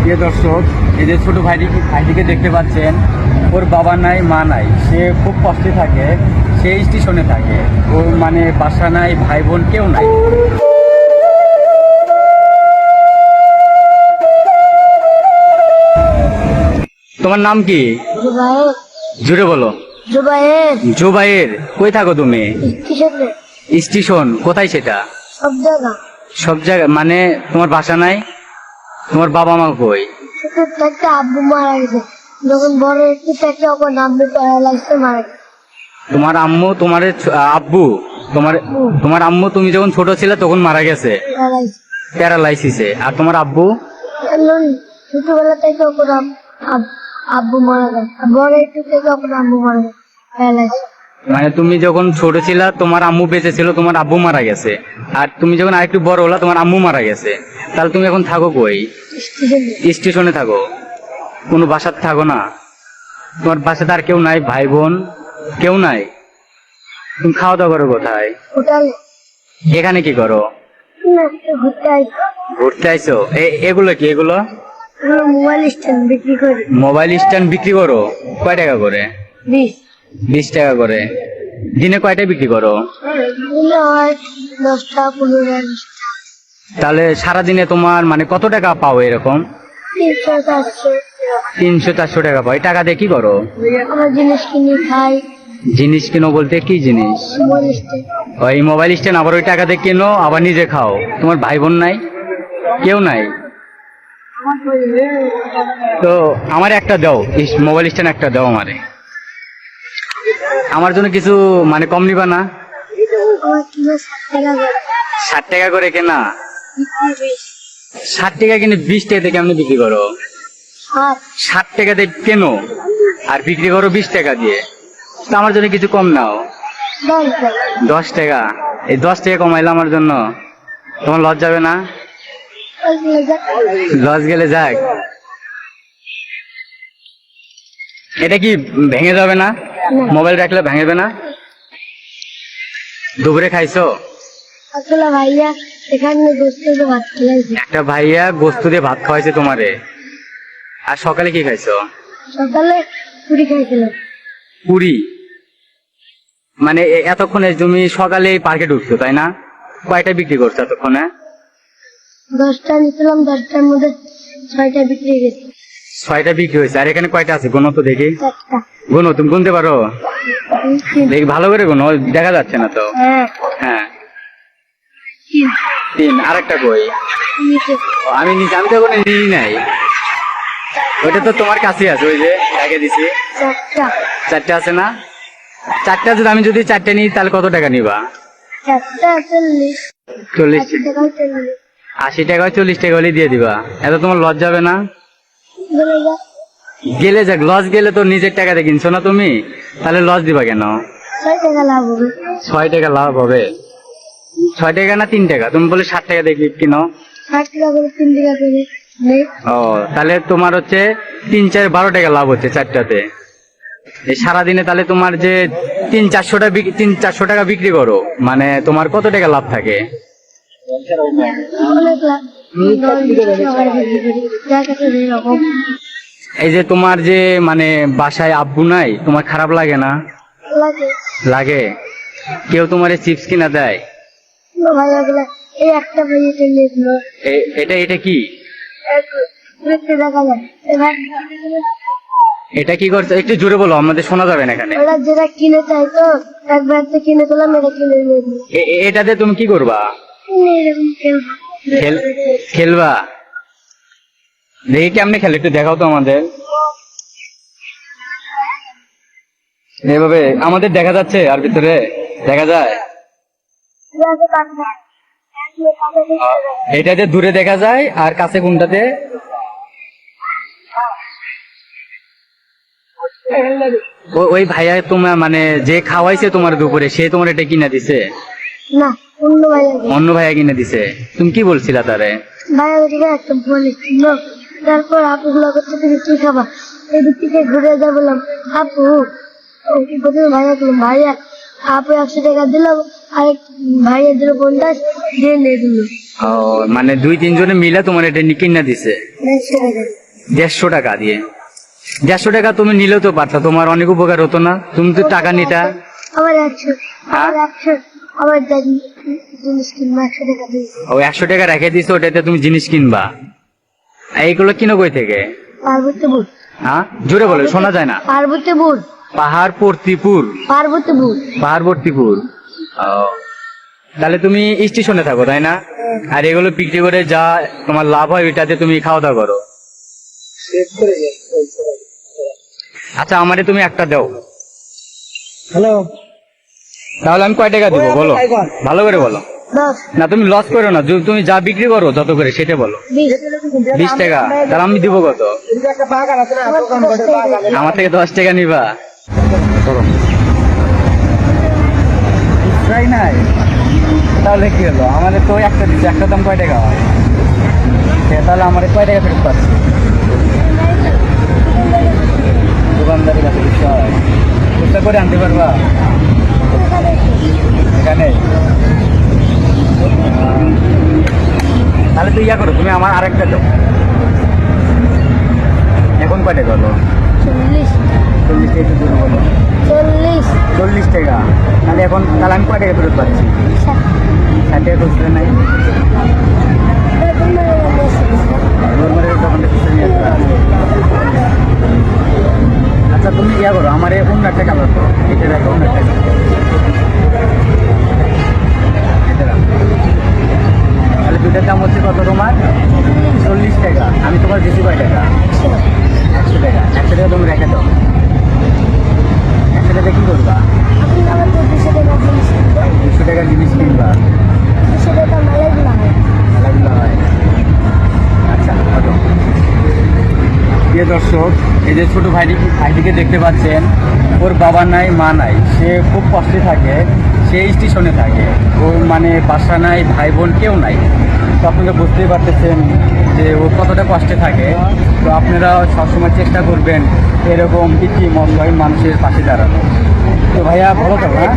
প্রিয় দর্শক, এই যে ছোট ভাইটিকে দেখতে পাচ্ছেন, ওর বাবা নাই মা নাই, সে খুব কষ্টে থাকে, সে স্টেশনে থাকে, ওর মানে বাসা নাই, ভাই বোন কেউ নাই। তোমার নাম কি? জুবাইর। জুড়ে বলো। জুবাইর। জুবাইর, কই থাকো তুমি? স্টেশনে। স্টেশন কোথায় সেটা? সব জায়গা। সব জায়গায় মানে তোমার বাসা নাই? তোমার বাবা মা কই? ছোট একটা আব্বু মারা গেছে, যখন বড় একটু থেকে ওকে আব্বু প্যারালাইসে মারা গেছে। তোমার আম্মু তোমার আব্বু তোমার আম্মু তুমি যখন ছোট ছিলে তখন মারা গেছে প্যারালাইসিসে, আর তোমার আব্বু? ছোটবেলা থেকে ওকে আব্বু মারা গেছে, বড় একটু থেকে ওকে আব্বু মারা গেছে প্যারালাইসিস। মানে তুমি যখন ছোট ছিলা তোমার আম্মু বেঁচে ছিল, তোমার আব্বু মারা গেছে, আর তুমি যখন আরেকটু বড় হলা তোমার আম্মু মারা গেছে। তাহলে তুমি এখন থাকো কই? স্টেশনে থাকো, কোনো বাসাতে থাকো না? তোমার বাসাতে আর কেউ নাই, ভাই বোন কেউ নাই? তুমি খাওয়া দাওয়া করো কোথায়? হোটেলে। এখানে কি করো? ঘুরতে আইছো? এগুলো কি? এগুলো মোবাইল স্ট্যান্ড বিক্রি করি। মোবাইল স্ট্যান্ড বিক্রি করো? কয় টাকা করে? 20 টাকা করে। দিনে কয়টা বিক্রি করো? 10টা 15টা। তাহলে সারাদিনে তোমার মানে কত টাকা পাও এরকম? 300-400 টাকা পাও। এই টাকা দিয়ে কি করো? আমরা জিনিস কিনি, খাই। জিনিস কিনো বলতে কি জিনিস? ওই মোবাইল স্ট্যান্ড, আবার ওই টাকা দিয়ে কিনো, আবার নিজে খাও। তোমার ভাই বোন নাই, কেউ নাই? তো আমার একটা দাও, মোবাইল স্ট্যান্ড একটা দাও আমারে। আমার জন্য কিছু মানে কম নিবা না? 60 টাকা করে কেনা? 60 টাকা কিনে 20 টাকা দিয়ে কেমনি বিক্রি করো? 60 টাকা দিয়ে কেনো আর বিক্রি করো 20 টাকা দিয়ে। তো আমার জন্য কিছু কম নাও। 10 টাকা? এই 10 টাকা কমাইলো আমার জন্য, তোমার লস যাবে না? লস গেলে যাক। এটা কি ভেঙে যাবে না? মোবাইল রাখলে ভাঙবে না? দুপুরে খাইছো? আসলে ভাইয়া এখানে গোস্ত দিয়ে ভাত খাইছে। একটা ভাইয়া গোস্ত দিয়ে ভাত খাওয়াইছে তোমারে। আর সকালে কি খাইছো? সকালে পুরি খাইছিলাম। পুরি? মানে এতক্ষণে তুমি সকালে পার্কে ঢুকছো তাই না? কয়টা বিক্রি করছো এতক্ষণে? 10টা নিয়েছিলাম, 10টার মধ্যে 6টা বিক্রি হয়ে গেছে। 6টা বিক্রি হয়েছে। আর এখানে কয়টা আছে গুনো তো দেখি। 4টা। গুনো, তুমি গুনতে পারো? দেখি ভালো করে গুনো, দেখা যাচ্ছে না তো। হ্যাঁ 3। আরেকটা কই? আমি তো কোনো নিই নাই। ওইটা তো তোমার কাছে আছে, ওই যে রেখে দিছি। 4টা আছে না? 4টা যদি আমি 4টে নিই তাহলে কত টাকা নিবা? 4টা 40 টাকা। 80 টাকা 40 টাকা হলে দিয়ে দিবা। এত তোমার লস যাবে না? গেলে যাক, লস গেলে তো নিজের টাকাতে কিনছো না তুমি, তাহলে লস দিবা কেন? 6 টাকা লাভ হবে। 6 টাকা লাভ হবে? 6 টাকা না 3 টাকা? তুমি বলে 60 টাকা দিয়ে কিনো। 60 টাকা করে 3 টাকা করে। ও, তাহলে তোমার হচ্ছে 3-4-12 টাকা লাভ হচ্ছে 4টাতে। এই সারাদিনে তাহলে তোমার যে 300-400 টাকা বিক্রি করো, মানে তোমার কত টাকা লাভ থাকে? এই যে তোমার যে মানে বাসায় আব্বু নাই, তোমার খারাপ লাগে না? লাগে। কেউ তোমার চিপস কিনা দেয়? এটা কি? এটা কি করছে? একটু জোরে বলো, আমাদের শোনা যাবে না এখানে। যেটা কিনে চাই তো একবার কিনে পেলাম, এটা কিনে এটাতে তুমি কি করবা? খেলবা? দেখি কেমনে খেলে, একটু দেখাও তো আমাদের। এভাবে আমাদের দেখা যাচ্ছে আর ভিতরে দেখা যায়? এটাতে দূরে দেখা যায়, আর কাছে কোনটাতে? ওই ভাইয়া তোমার মানে যে খাওয়াইছে তোমার দুপুরে, সে তোমার এটা কিনা দিছে? না, অন্য ভাইয়া কিনে দিছে। তুমি কি বলছিলা তারে? ভাইয়া একটা বলেছিল, তারপর আপু করতে থেকে কি খাবা, এদিক থেকে ঘুরে যা বললাম আপু। ভাইয়া বললাম ভাইয়া, আপু 100 টাকা দিলাম, আর ভাইয়া দিল 50 দিয়ে নিয়ে দিল। ও মানে 2-3 জনে মিলে তোমার এটা কিনা দিছে 150 টাকা দিয়ে। 150 টাকা তুমি নিলেও তো পারতা, তোমার অনেক উপকার হতো না? তুমি তো টাকা নিতা। আমার 100 আমার দাদি জিনিস কিনবো 100 টাকা দিয়েছে। ও 100 টাকা রেখে দিছো, ওটাতে তুমি জিনিস কিনবা। এইগুলো কিনো কই থেকে? পার্বতীপুর। হ্যাঁ জোরে বলো, শোনা যায় না। পার্বতীপুর। পাহাড়পর্তিপুর। পার্বতীপুর। পাহাড়পর্তিপুর। ও তাহলে তুমি স্টেশনে থাকো তাই না? আর এগুলো বিক্রি করে যা তোমার লাভ হয় ওইটাতে তুমি খাওয়া দাওয়া করো। আচ্ছা আমারে তুমি একটা দাও। হ্যালো, তাহলে আমি কয় টাকা দিব বলো, ভালো করে বলো। 10 না তুমি লস করো না, যদি তুমি যা বিক্রি করো যত করে সেটা বলো। 20 টাকা, তাহলে আমি দিব কত? একটা বাগান আছে না, দোকান করে বাগান। আমার থেকে 10 টাকা নিবা? করো। তাই নাই, তাহলে কি হলো? আমাদের তো একটা দিচ্ছে, একটা দাম কয় টাকা হয়? তাহলে আমার কয় টাকা ফেরত পাচ্ছি? দোকানদারের কাছে দিতে হয়। চেষ্টা করে আনতে পারবা এখানে? তাহলে তো ইয়া করো, তুমি আমার আরেকটা দাও। এখন কয় টাকা হলো? 40 40 টাকা একটু দূরে বলো। 40 টাকা। তাহলে এখন তাহলে আমি কয় টাকা ফেরত পাচ্ছি? 60 টাকা খুচরো নাই? নর্মালের দোকানটা খুচরো নিয়ে আসবা। আচ্ছা তুমি ইয়া করো, আমার অন্য একটা কালার করো, এটা রাখো, অন্য একটা এটা রাখো। তাহলে দুটার দাম হচ্ছে কত তোমার? 40 টাকা। আমি তোমার বেশি কয় টাকা? 100 টাকা। 100 টাকা তুমি রেখে দাও। 100 টাকা কি করবা? 200 টাকার জিনিস কিনবা? খেলাধুলা হয়। আচ্ছা হতো। প্রিয় দর্শক, এই যে ছোট ভাইটিকে দেখতে পাচ্ছেন, ওর বাবা নাই মা নাই, সে খুব কষ্টে থাকে, সে স্টেশনে থাকে, ওর মানে বাসা নাই, ভাই বোন কেউ নাই। তো আপনারা বুঝতেই পারতেছেন যে ও কতটা কষ্টে থাকে। তো আপনারা সবসময় চেষ্টা করবেন এরকম ইতিম অসহায় মানুষের পাশে দাঁড়ানো। তো ভাইয়া ভালো থাকো। হ্যাঁ